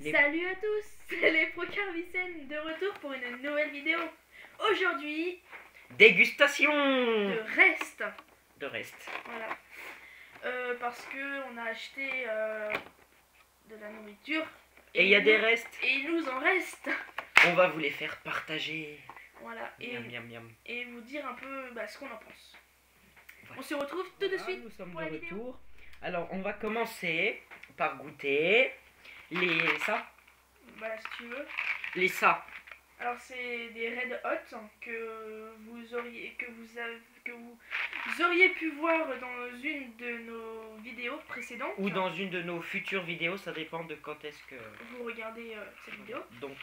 Salut à tous, c'est les Procarvicènes de retour pour une nouvelle vidéo. Aujourd'hui, Dégustation de reste. de reste. Voilà. Parce que on a acheté de la nourriture. Et il y a des restes. Et il nous en reste. On va vous les faire partager. Voilà. Miam, miam, miam. Et vous dire un peu ce qu'on en pense. Voilà. On se retrouve tout de Voilà, suite. nous sommes pour de la vidéo. retour. Alors, on va commencer par goûter ça. Voilà, si tu veux. Les ça. Alors c'est des Red Hot que vous auriez pu voir dans une de nos vidéos précédentes. Ou dans une de nos futures vidéos, ça dépend de quand est-ce que vous regardez cette vidéo. Donc,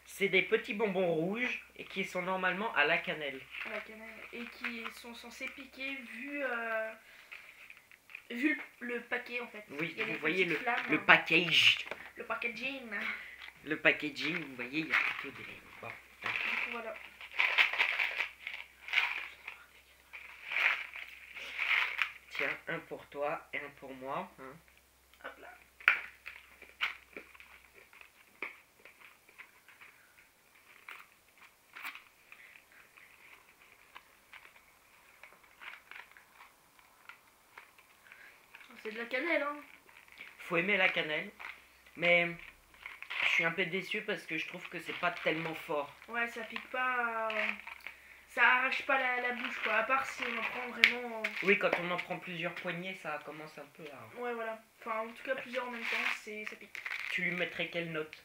c'est des petits bonbons rouges et qui sont normalement à la cannelle. À la cannelle. Et qui sont censés piquer vu le paquet en fait. Oui, Il y a vous des voyez petites flammes, le package. le packaging. Le packaging, vous voyez, il y a plutôt des... Bon. Donc voilà. Tiens, un pour toi et un pour moi. Hein. Hop là. C'est de la cannelle, hein. Faut aimer la cannelle, mais je suis un peu déçu parce que je trouve que c'est pas tellement fort. Ouais, ça pique pas. Ça arrache pas la bouche quoi. À part si on en prend vraiment. Oui, quand on en prend plusieurs poignées, ça commence un peu à... Ouais, voilà. Enfin, en tout cas, plusieurs en même temps, ça pique. Tu lui mettrais quelle note?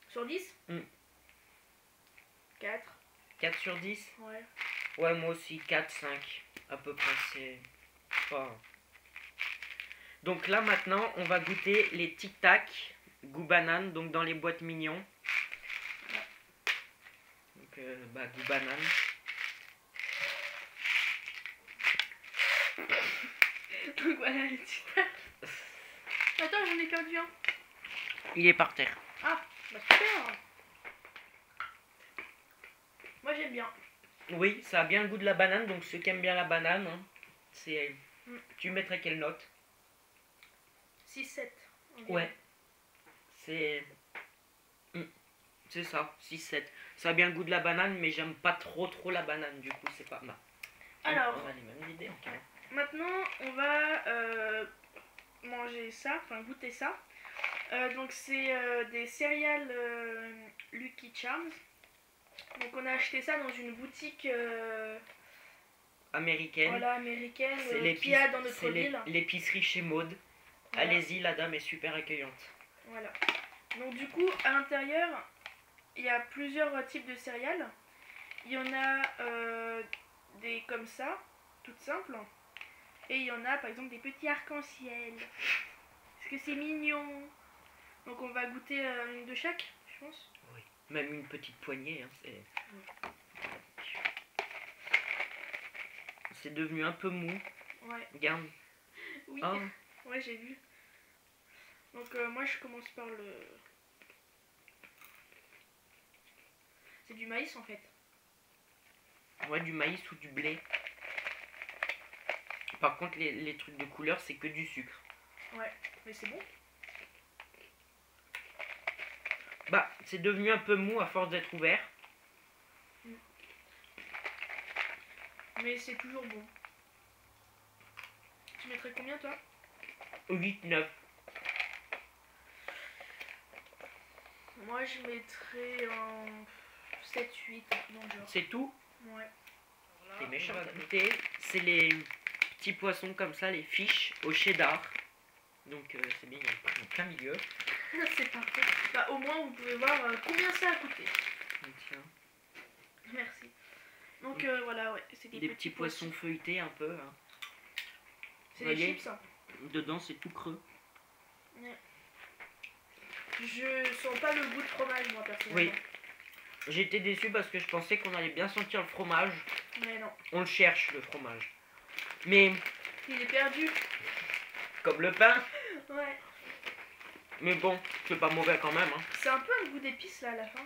Sur 10 4. 4 sur 10? Ouais. Ouais, moi aussi, 4, 5. À peu près, c'est pas... Donc là, maintenant, on va goûter les Tic Tac goût banane, donc dans les boîtes mignons. Donc, goût banane. Donc voilà les Tic Tac. Attends, j'en ai perdu un. Il est par terre. Ah, bah super. Moi j'aime bien. Oui, ça a bien le goût de la banane, donc ceux qui aiment bien la banane, hein, c'est... Tu mettrais quelle note? 6-7. Ouais. C'est... C'est ça, 6-7. Ça a bien le goût de la banane, mais j'aime pas trop la banane, du coup c'est pas mal. Alors, on a les mêmes idées, ok. maintenant on va manger ça, enfin goûter ça. Donc c'est des céréales Lucky Charms. Donc on a acheté ça dans une boutique Américaine. voilà, américaine C'est qu'il y a dans notre ville. L'épicerie chez Maud. Voilà. Allez-y, la dame est super accueillante. Voilà. Donc du coup, à l'intérieur, il y a plusieurs types de céréales. Il y en a des comme ça, toutes simples. Et il y en a par exemple des petits arcs-en-ciel. Parce que c'est mignon. Donc on va goûter une de chaque, je pense. Oui, même une petite poignée. Hein, c'est devenu un peu mou. Ouais. Regarde. Oui. Oh. Ouais, j'ai vu. Donc moi je commence par le... C'est du maïs en fait. Ouais, du maïs ou du blé. Par contre, les trucs de couleur, c'est que du sucre. Ouais, mais c'est bon. Bah, c'est devenu un peu mou à force d'être ouvert. Mais c'est toujours bon. Tu mettrais combien toi? 8, 9. Moi je mettrais en 7-8 dans le genre. C'est tout? Ouais. Les méchants à goûter, c'est les petits poissons comme ça, les fiches au cheddar. Donc c'est bien, il y a le prix en plein milieu. C'est parfait. Bah au moins vous pouvez voir combien ça a coûté. Tiens. Merci. Donc voilà, ouais, c'est Des petits poissons feuilletés un peu. Hein. C'est des chips. Hein. Dedans c'est tout creux. Ouais. Je sens pas le goût de fromage moi personnellement. Oui. J'étais déçu parce que je pensais qu'on allait bien sentir le fromage. Mais non. On le cherche le fromage. Mais... Il est perdu. Comme le pain. Ouais. Mais bon, c'est pas mauvais quand même. Hein. C'est un peu un goût d'épices là à la fin.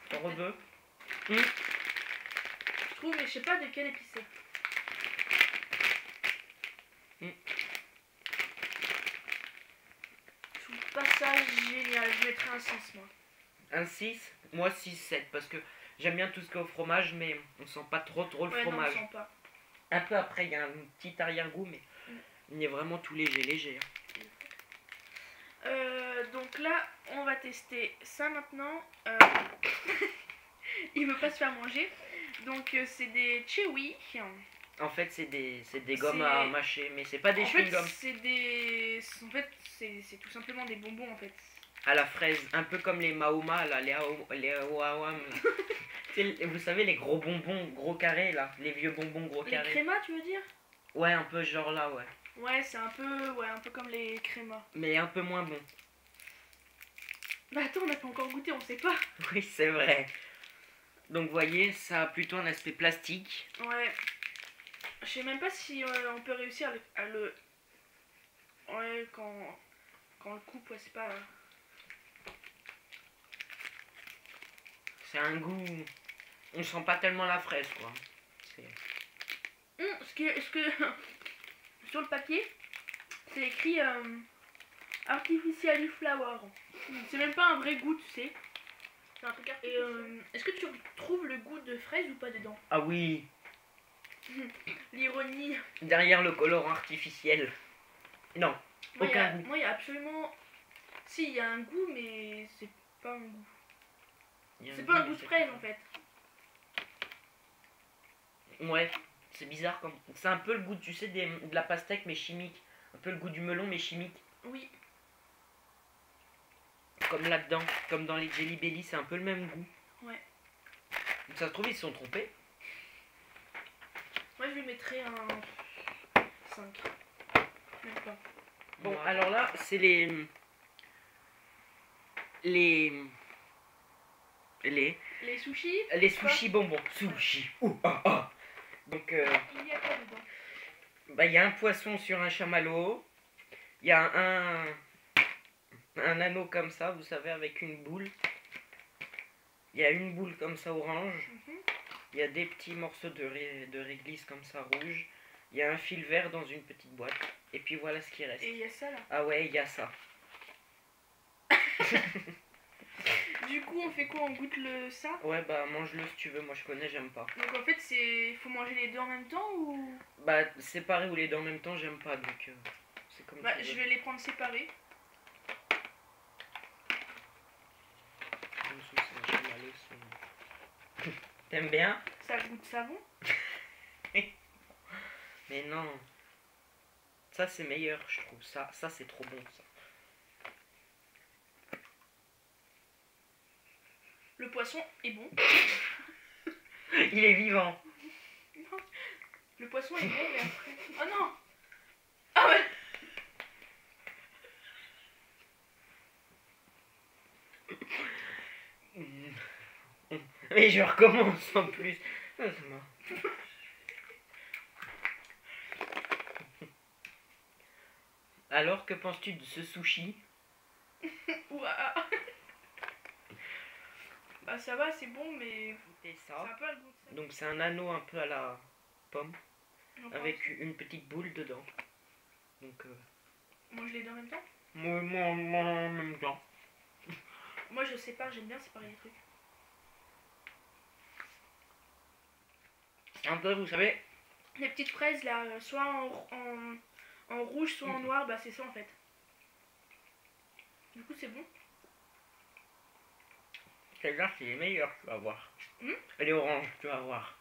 T'en reveux? Je trouve, mais je sais pas de quel épice c'est. ça génial. Je mettrais un 6 moi. Un 6, moi 6-7 parce que j'aime bien tout ce qui est au fromage, mais on sent pas trop le Ouais, non, on fromage. sent pas. Un peu après, il y a un petit arrière-goût, mais il est vraiment tout léger. Donc là, on va tester ça maintenant. Il veut pas se faire manger. Donc c'est des chewy. En fait, c'est des gommes à mâcher, mais c'est pas des En fait, chewing-gums. c'est tout simplement des bonbons en fait. À la fraise, un peu comme les Mahoma, là, les Awam, là. Vous savez, les gros bonbons, gros carrés, là, les vieux bonbons gros Les carrés. crémas, tu veux dire? Ouais, un peu genre là, ouais. Ouais, c'est un peu comme les crémas. Mais un peu moins bon. Bah attends, on n'a pas encore goûté, on sait pas. Oui, c'est vrai. Donc, vous voyez, ça a plutôt un aspect plastique. Ouais. Je sais même pas si on peut réussir à le... Ouais, quand on le coupe, ouais, c'est pas... C'est un goût... On sent pas tellement la fraise, quoi. Ce que sur le papier, c'est écrit Artificially Flower. C'est même pas un vrai goût, tu sais. C'est un truc artificiel. Et est-ce que tu trouves le goût de fraise ou pas dedans? Ah oui, L'ironie. derrière le colorant artificiel. Non, aucun goût. Moi, il y a absolument... Si, il y a un goût, mais c'est pas un goût. C'est pas un goût de fraise, en fait. Ouais, c'est bizarre comme... C'est un peu le goût, tu sais, de la pastèque, mais chimique. Un peu le goût du melon, mais chimique. Oui. Comme là-dedans, comme dans les Jelly Belly, c'est un peu le même goût. Ouais. Donc ça se trouve, ils se sont trompés. Moi, je lui mettrais un 5. Même pas. Bon, ouais. Alors là, c'est les sushis. Les sushis bonbons. Sushi. Donc, Il y a quoi dedans? Bah, il y a un poisson sur un chamallow. Il y a un anneau comme ça, vous savez, avec une boule. Il y a une boule comme ça orange. Il y a des petits morceaux de réglisse comme ça rouge. Il y a un fil vert dans une petite boîte. Et puis voilà ce qui reste. Et il y a ça là. Ah ouais, il y a ça. Du coup, on fait quoi? On goûte ça? Ouais, bah mange-le si tu veux. Moi je connais, j'aime pas. Donc en fait, faut manger les deux en même temps ou... Bah séparés ou les deux en même temps, j'aime pas. Donc c'est comme bah, tu veux. je vais les prendre séparés. T'aimes bien? Ça goûte savon? Mais non. Ça c'est meilleur, je trouve. Ça c'est trop bon ça. Le poisson est bon. Il est vivant. Non. Le poisson est bon, mais après... Oh non! Ah ouais! Mais je recommence en plus. Alors, que penses-tu de ce sushi? Ouah. Bah ça va, c'est bon, mais... C'est C'est un peu le goût de ça. Donc c'est un anneau un peu à la pomme. Avec une petite boule dedans. Donc mange les deux en même temps? Moi en même temps. Moi je sépare, j'aime bien séparer les trucs. Un peu, vous savez. Les petites fraises là, soit en rouge, soit en noir, bah c'est ça en fait. Du coup c'est bon. Celle-là c'est les meilleures, tu vas voir. Elle est orange, tu vas voir.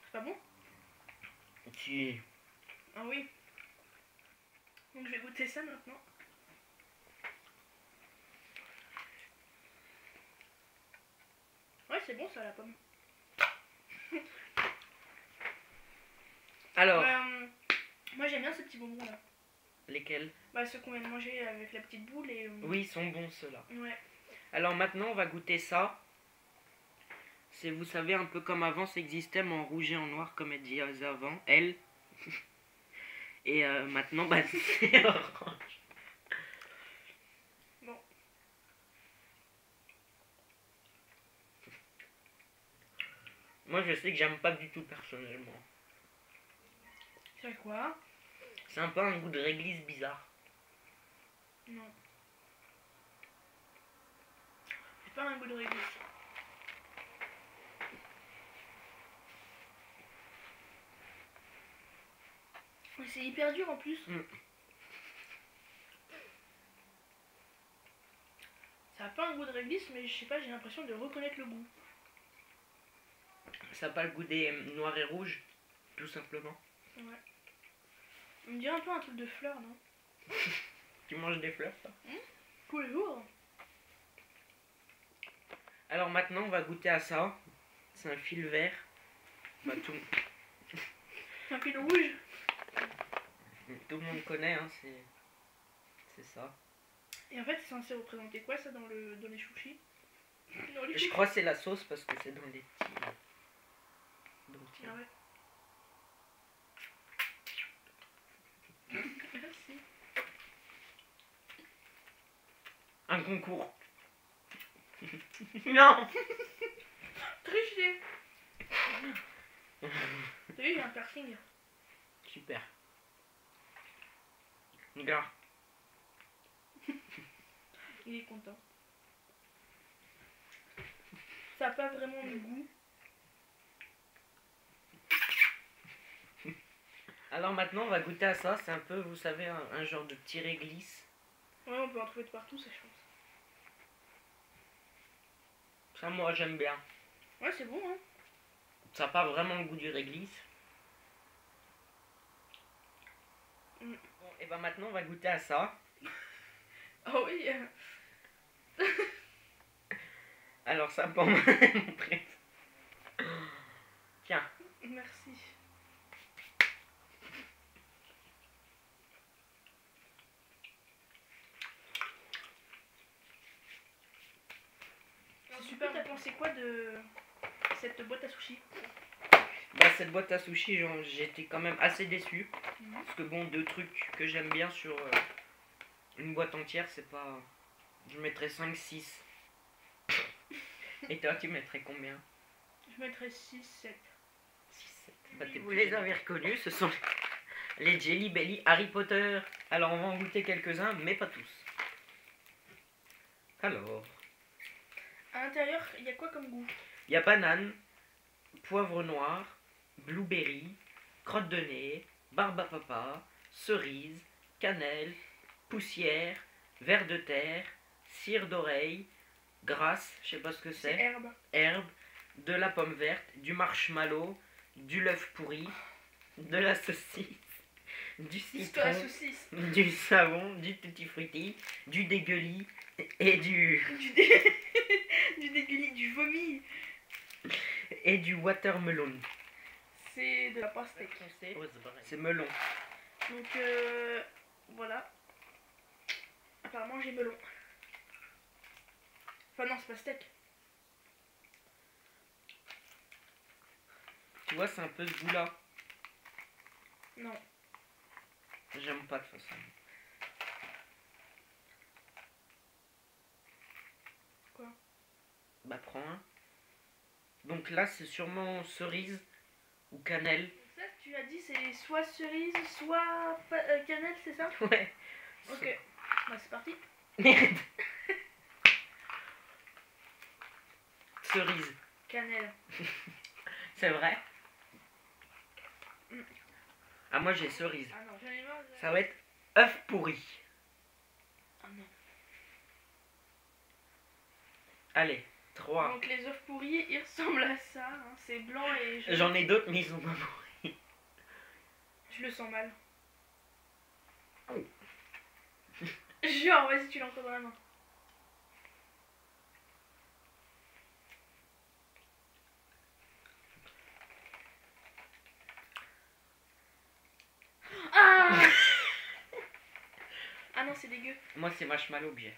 C'est pas bon? Si. Ah oui. Donc je vais goûter ça maintenant. Ouais, c'est bon ça la pomme. Alors, moi j'aime bien ce petit bonbon là. lesquels? Bah ceux qu'on vient de manger avec la petite boule et... Oui, ils sont bons ceux-là. Ouais. Alors maintenant, on va goûter ça. C'est, vous savez, un peu comme avant, ça existait, mais en rouge et en noir, comme elle disait avant. Elle. Et maintenant, bah, c'est orange. Bon. Moi, je sais que j'aime pas du tout personnellement. C'est quoi? C'est un peu un goût de réglisse bizarre. Non. C'est pas un goût de réglisse. Mais c'est hyper dur en plus. Ça a pas un goût de réglisse, mais je sais pas, j'ai l'impression de reconnaître le goût. Ça n'a pas le goût des noirs et rouges, tout simplement. Ouais. On me dirait un peu un truc de fleurs, non? Tu manges des fleurs, ça? Tous les jours. Alors maintenant, on va goûter à ça. C'est un fil vert. Bah, tout Un fil rouge. le monde connaît, hein, c'est ça. Et en fait, c'est censé représenter quoi ça dans les chouchis? Je crois que c'est la sauce parce que c'est dans les petits. Donc, Ah ouais. Merci. un concours. Non. Tricher. T'as vu, il y a un piercing. Super. Regarde. Il est content. Ça n'a pas vraiment de goût. Alors maintenant, on va goûter à ça. C'est un peu, vous savez, un genre de petit réglisse. Ouais, on peut en trouver de partout, ça, je pense. Ça, moi, j'aime bien. Ouais, c'est bon, hein. Ça n'a pas vraiment le goût du réglisse. Bon, et ben maintenant, on va goûter à ça. Oh oui. Alors ça, pour moi, mon préf. Tiens. Merci. C'est super, t'as pensé quoi de cette boîte à sushi? Bah, cette boîte à sushi, j'étais quand même assez déçu. Parce que bon, deux trucs que j'aime bien sur une boîte entière, c'est pas... Je mettrais 5-6. Et toi, tu mettrais combien? Je mettrais 6-7. 6-7. Bah, vous les avez reconnus, ce sont les Jelly Belly Harry Potter. Alors, on va en goûter quelques-uns, mais pas tous. Alors... À l'intérieur, il y a quoi comme goût? Il y a banane, poivre noir, blueberry, crotte de nez, barbe à papa, cerise, cannelle, poussière, ver de terre, cire d'oreille, grasse, je sais pas ce que C'est c'est, herbe. herbe, de la pomme verte, du marshmallow, du l'œuf pourri, de la saucisse, du C'est la citron, saucisse. du savon, du tutti frutti, du dégueulis et du Du dégueulis, du vomi. et du watermelon. C'est de la pastèque. C'est melon. Donc voilà. Apparemment j'ai melon. Enfin non, c'est pastèque. Tu vois, c'est un peu ce goût-là. Non. J'aime pas de toute façon. Quoi? Bah prends un. Donc là, c'est sûrement cerise ou cannelle. Ça que tu as dit, c'est soit cerise, soit cannelle, c'est ça? Ouais. Ok. Bah c'est parti. Merde. Cerise. Cannelle. C'est vrai? Ah, moi j'ai cerise. Ah non, j'en ai marre. Ça va être œuf pourri. Ah non. Allez, 3. Donc les œufs pourris, ils ressemblent à ça. Hein. C'est blanc et jaune. J'en ai d'autres, mais ils sont pas pourris. Je le sens mal. Oh. Genre, vas-y, tu l'as encore dans la main. Ah Ah non, c'est dégueu. Moi, c'est marshmallow que j'ai.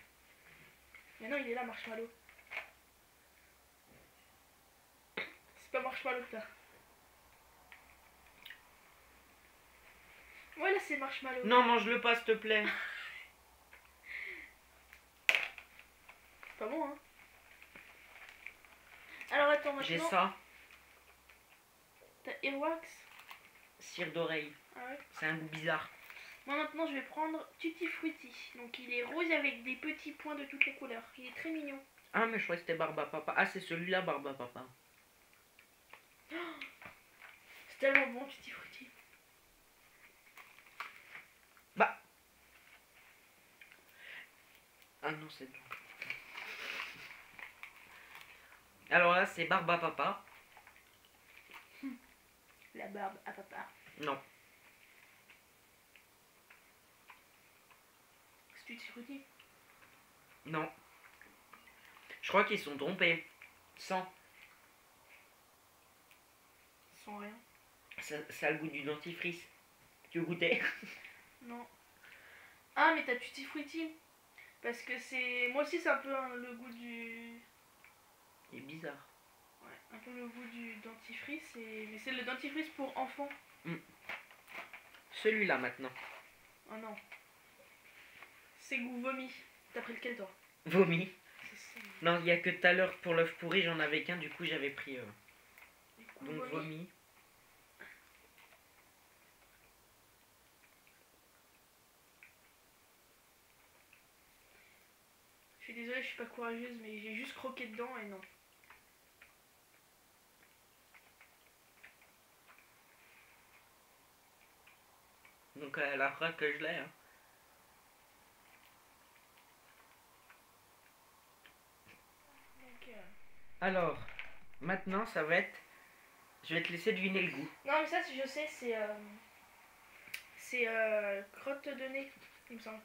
Mais non, il est là, marshmallow. C'est pas marshmallow que t'as. Ouais, là, c'est marshmallow. Non, mange-le pas, s'il te plaît. Pas bon, hein. Alors, attends, maintenant. J'ai ça. T'as Earwax. Cire d'oreille. Ah ouais. C'est un goût bizarre. Moi maintenant je vais prendre Tutti Frutti. Donc il est rose avec des petits points de toutes les couleurs. Il est très mignon. Ah, mais je croyais que c'était Barbapapa. Ah, c'est celui-là, Barbapapa. C'est tellement bon Tutti Frutti. Bah. Ah non, c'est blanc. Alors là, c'est Barbapapa. La barbe à papa. Non. C'est Tutti Frutti. Non. Je crois qu'ils sont trompés. Sans. Sans rien. Ça a le goût du dentifrice. Tu veux goûter? Non. Ah mais t'as Tutti Frutti. Parce que c'est... Moi aussi c'est un peu le goût du... Il est bizarre. Ouais, un peu le goût du dentifrice. Mais c'est le dentifrice pour enfants. Celui-là maintenant. Oh non. C'est goût vomi. T'as pris lequel toi? Vomi. C'est Non, il n'y a que tout à l'heure pour l'œuf pourri, j'en avais qu'un, du coup j'avais pris. goût Donc vomi. Je suis désolée, je suis pas courageuse, mais j'ai juste croqué dedans et non. Donc la fois que je l'ai. Hein. Donc, Alors, maintenant ça va être. Je vais te laisser deviner le goût. Non mais ça je sais, c'est crotte de nez, il me semble.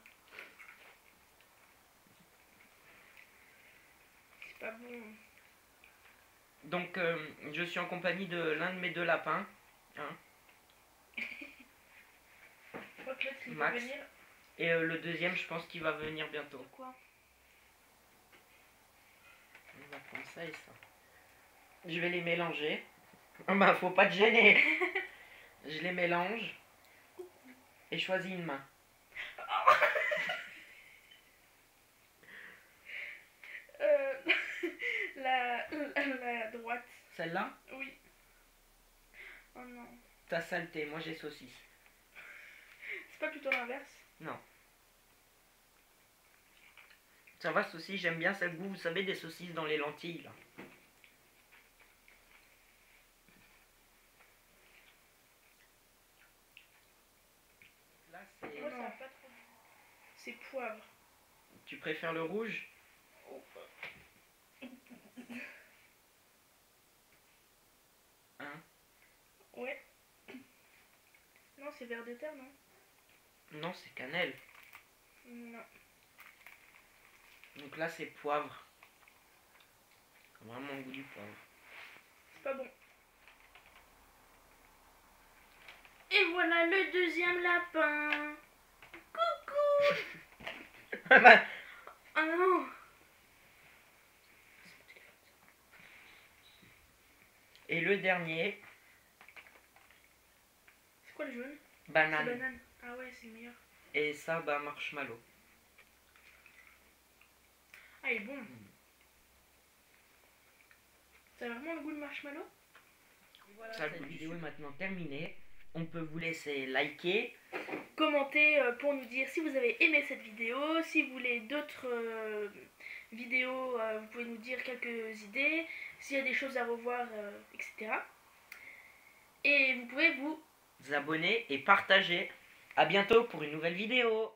C'est pas bon. Donc je suis en compagnie de l'un de mes deux lapins. Hein, Je crois que l'autre il va Max. venir. Et le deuxième, je pense qu'il va venir bientôt. Quoi? On va prendre ça et ça. Je vais les mélanger. Ah bah faut pas te gêner. Je les mélange. Et choisis une main. Euh, la droite. Celle-là? Oui. Oh non. T'as saleté, moi j'ai saucisse. C'est pas plutôt l'inverse? Non. Ça va saucisse, j'aime bien ce goût, vous savez, des saucisses dans les lentilles là. Là c'est. Moi ça va pas trop. C'est poivre. Tu préfères le rouge? Oh. Hein? Ouais. Non, c'est vert de terre, non? Non, c'est cannelle. Non. Donc là c'est poivre. Vraiment le goût du poivre. C'est pas bon. Et voilà le deuxième lapin. Coucou. Oh non. Et le dernier, C'est quoi le jaune? banane. C'est banane. Ah ouais, c'est le meilleur. Et ça, bah marshmallow. Ah, il est bon. Ça a vraiment le goût de marshmallow? Voilà, cette vidéo est maintenant terminée. On peut vous laisser liker. Commentez pour nous dire si vous avez aimé cette vidéo. Si vous voulez d'autres vidéos, vous pouvez nous dire quelques idées. S'il y a des choses à revoir, etc. Et vous pouvez vous Abonner et partager. À bientôt pour une nouvelle vidéo.